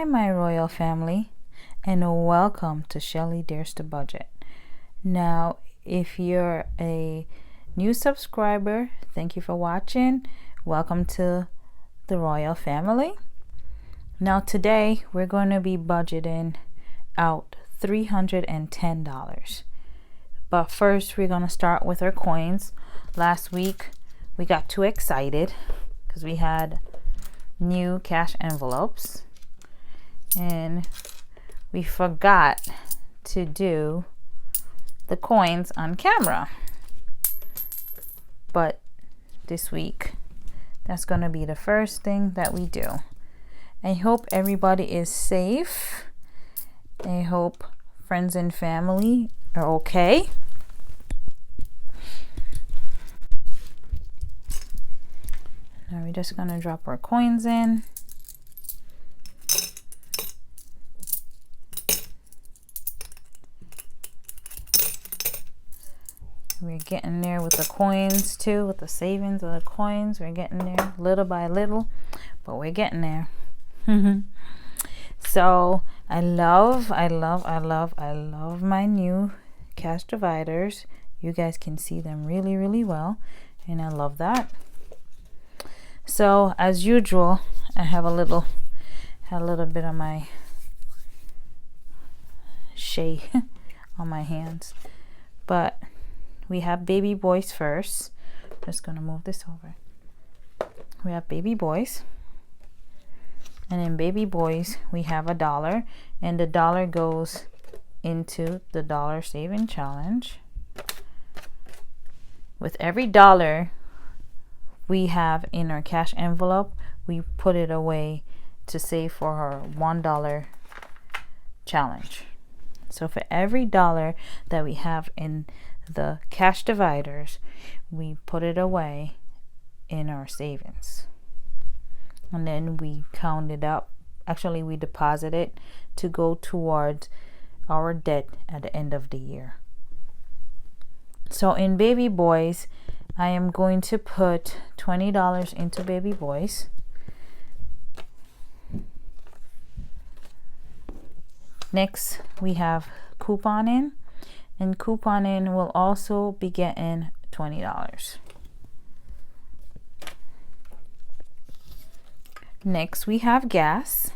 my royal family, and welcome to Shelly Dares to Budget. Now, if you're a new subscriber, thank you for watching. Welcome to the royal family. Now, today we're going to be budgeting out $310. But first, we're going to start with our coins. Last week, we got too excited because we had new cash envelopes and we forgot to do the coins on camera. But this week, that's going to be the first thing that we do. I hope everybody is safe. I hope friends and family are okay. Now we're just going to drop our coins in. We're getting there with the coins too, with the savings of the coins. We're getting there little by little, but we're getting there. So I love my new cash dividers. You guys can see them really, really well, and I love that. So as usual, I have a little bit of my shea on my hands, but we have baby boys first. Just gonna move this over. We have baby boys, and in baby boys we have $1, and the dollar goes into the dollar saving challenge. With every dollar we have in our cash envelope, we put it away to save for our $1 challenge. So for every dollar that we have in the cash dividers, we put it away in our savings, and then we count it up. Actually, we deposit it to go towards our debt at the end of the year. So in baby boys, I am going to put $20 into baby boys. Next, we have couponing, and couponing will also be getting $20. Next, we have gas,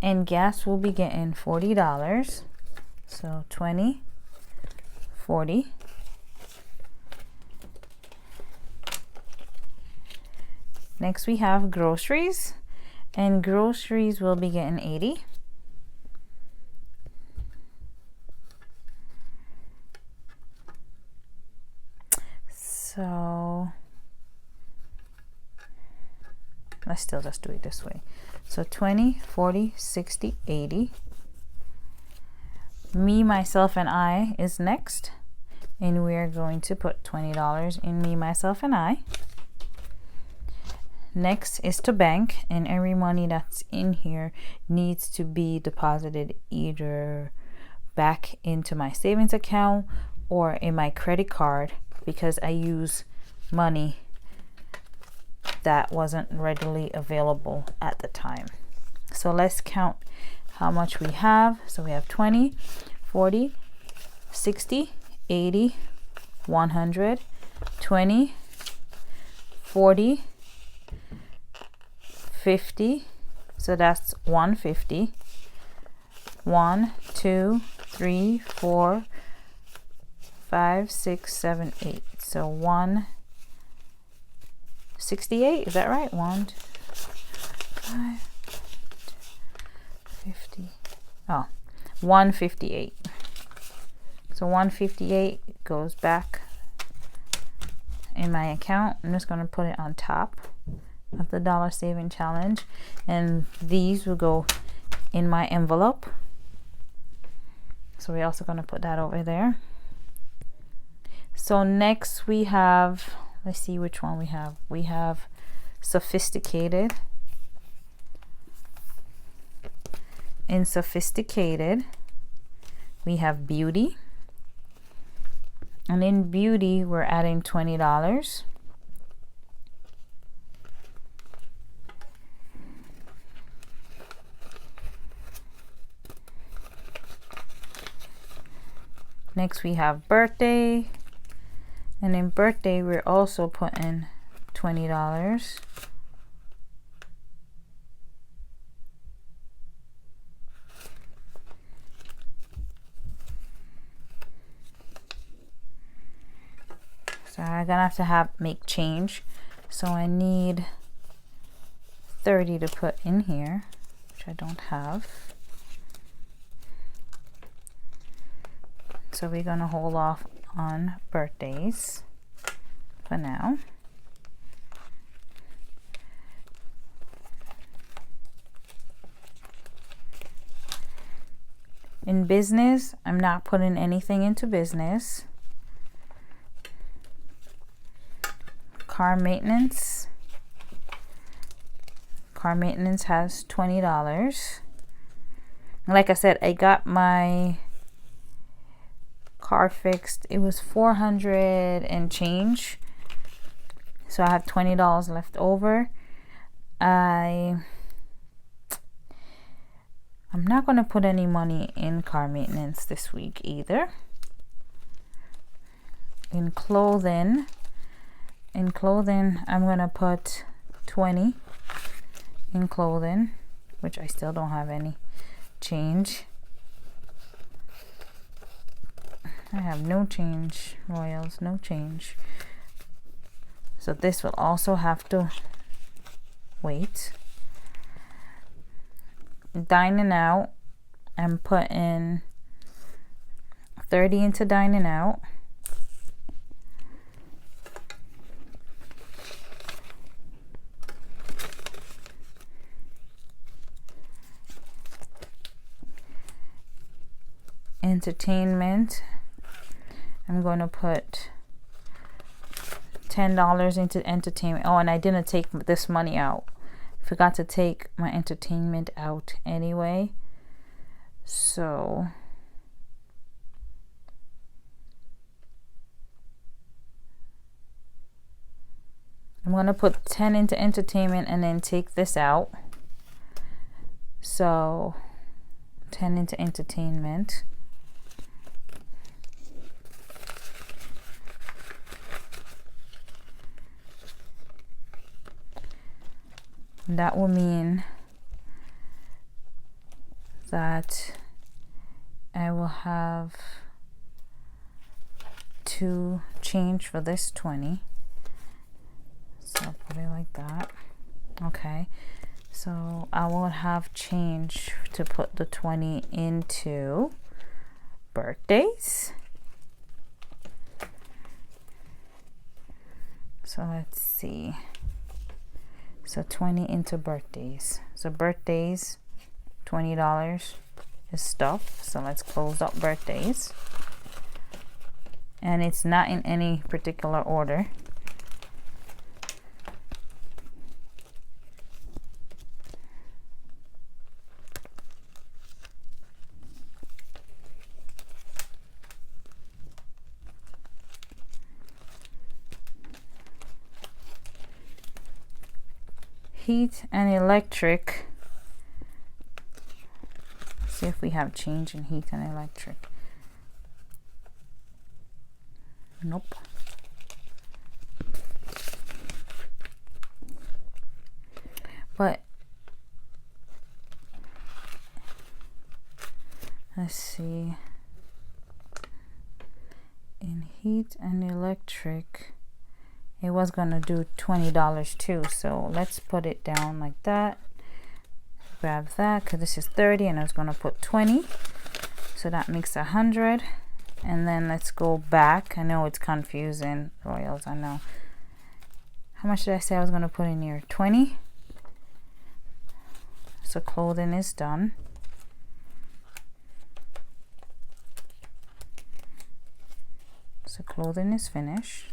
and gas will be getting $40. So 20, 40. Next, we have groceries, and groceries will be getting 80. So let's still just do it this way. So 20, 40, 60, 80. Me, myself, and I is next, and we're going to put $20 in me, myself, and I. Next is to bank, and every money that's in here needs to be deposited either back into my savings account or in my credit card, because I use money that wasn't readily available at the time. So let's count how much we have. So we have 20, 40, 60, 80, 100, 20, 40, 50. So that's 150. 1, 2, 3, 4, 5, 6, 7, 8. So 168. Is that right? 1, 2, 5, 50. Oh, 158. So 158 goes back in my account. I'm just going to put it on top of the dollar saving challenge, and these will go in my envelope. So we're also going to put that over there. So next we have, let's see which one we have. We have sophisticated. In sophisticated, we have beauty. And in beauty, we're adding $20. Next we have birthday, and in birthday we're also putting $20. So I'm gonna have to make change. So I need 30 to put in here, which I don't have. So we're gonna hold off on birthdays for now. In business, I'm not putting anything into business. Car maintenance. Car maintenance has $20. Like I said, I got my car fixed. It was $400 and change. So I have $20 left over. I'm not going to put any money in car maintenance this week either. In clothing, I'm going to put 20 in clothing, which I still don't have any change. I have no change, Royals, no change. So this will also have to wait. Dining out, I'm putting 30 into dining out. Entertainment, I'm going to put $10 into entertainment. Oh, and I didn't take this money out. Forgot to take my entertainment out anyway. So I'm going to put 10 into entertainment and then take this out. So 10 into entertainment. That will mean that I will have to change for this 20. So I'll put it like that. Okay. So I will have change to put the 20 into birthdays. So let's see. So 20 into birthdays. So birthdays, $20 is stuff. So let's close up birthdays. And it's not in any particular order. Heat and electric. Let's see if we have change in heat and electric. Nope. But let's see. In heat and electric, it was gonna do $20 too, so let's put it down like that. Grab that because this is 30 and I was gonna put 20, so that makes 100. And then let's go back. I know it's confusing, Royals, I know. How much did I say I was gonna put in here? 20. So clothing is done. So clothing is finished.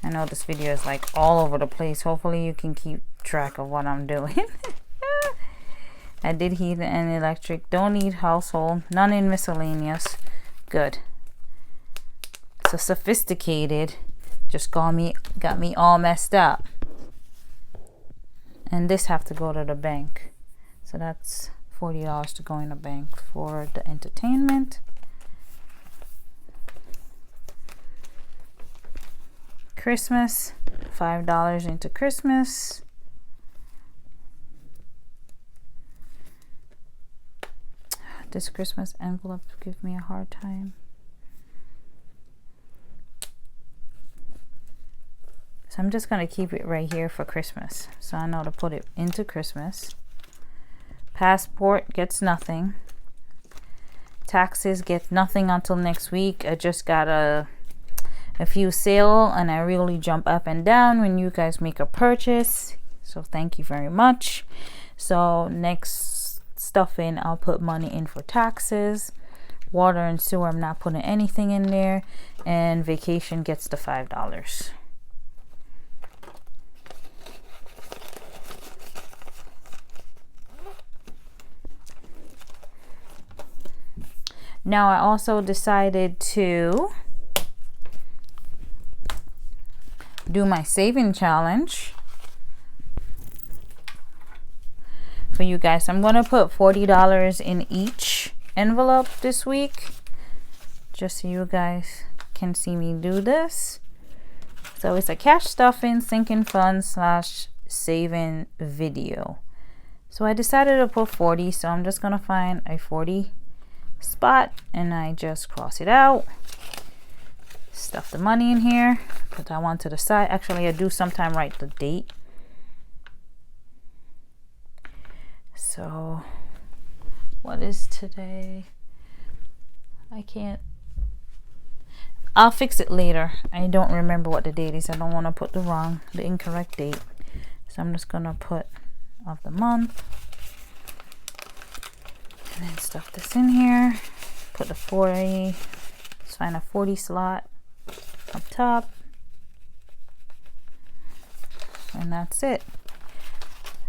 I know this video is like all over the place. Hopefully you can keep track of what I'm doing. I did heat and electric. Don't need household. None in miscellaneous. Good. So sophisticated. Just got me all messed up. And this have to go to the bank. So that's $40 to go in the bank for the entertainment. Christmas. $5 into Christmas. This Christmas envelope gives me a hard time. So I'm just going to keep it right here for Christmas. So I know to put it into Christmas. Passport gets nothing. Taxes get nothing until next week. I just got a few sale, and I really jump up and down when you guys make a purchase. So thank you very much. So next stuff in, I'll put money in for taxes. Water and sewer, I'm not putting anything in there. And vacation gets the $5. Now I also decided to do my saving challenge for you guys. I'm going to put $40 in each envelope this week, just so you guys can see me do this. So it's a cash stuffing sinking fund / saving video. So I decided to put 40, so I'm just going to find a 40 spot and I just cross it out, stuff the money in here, put that one to the side. Actually, I do sometime write the date. So what is today? I'll fix it later. I don't remember what the date is. I don't want to put the incorrect date. So I'm just gonna put of the month. And then stuff this in here. Put the 40. Let's find a 40 slot up top. And that's it.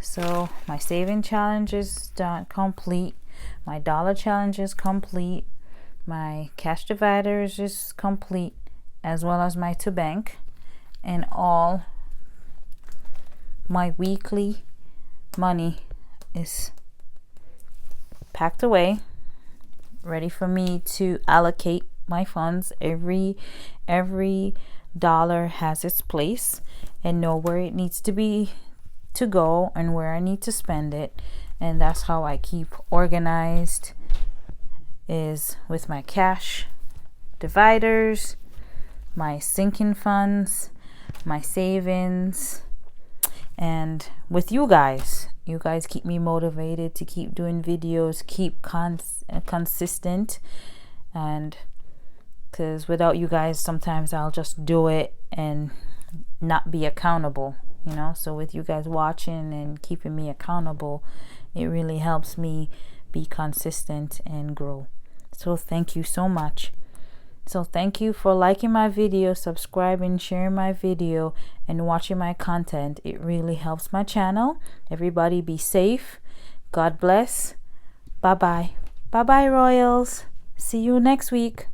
So my saving challenge is done, complete. My dollar challenge is complete. My cash dividers is complete, as well as my to bank. And all my weekly money is packed away, ready for me to allocate my funds. Every dollar has its place, and know where it needs to go and where I need to spend it. And that's how I keep organized, is with my cash dividers, my sinking funds, my savings, and with you guys. You guys keep me motivated to keep doing videos, keep consistent. And because without you guys, sometimes I'll just do it and not be accountable, you know. So with you guys watching and keeping me accountable, it really helps me be consistent and grow. So thank you so much. So thank you for liking my video, subscribing, sharing my video, and watching my content. It really helps my channel. Everybody be safe. God bless. Bye-bye. Bye-bye, Royals. See you next week.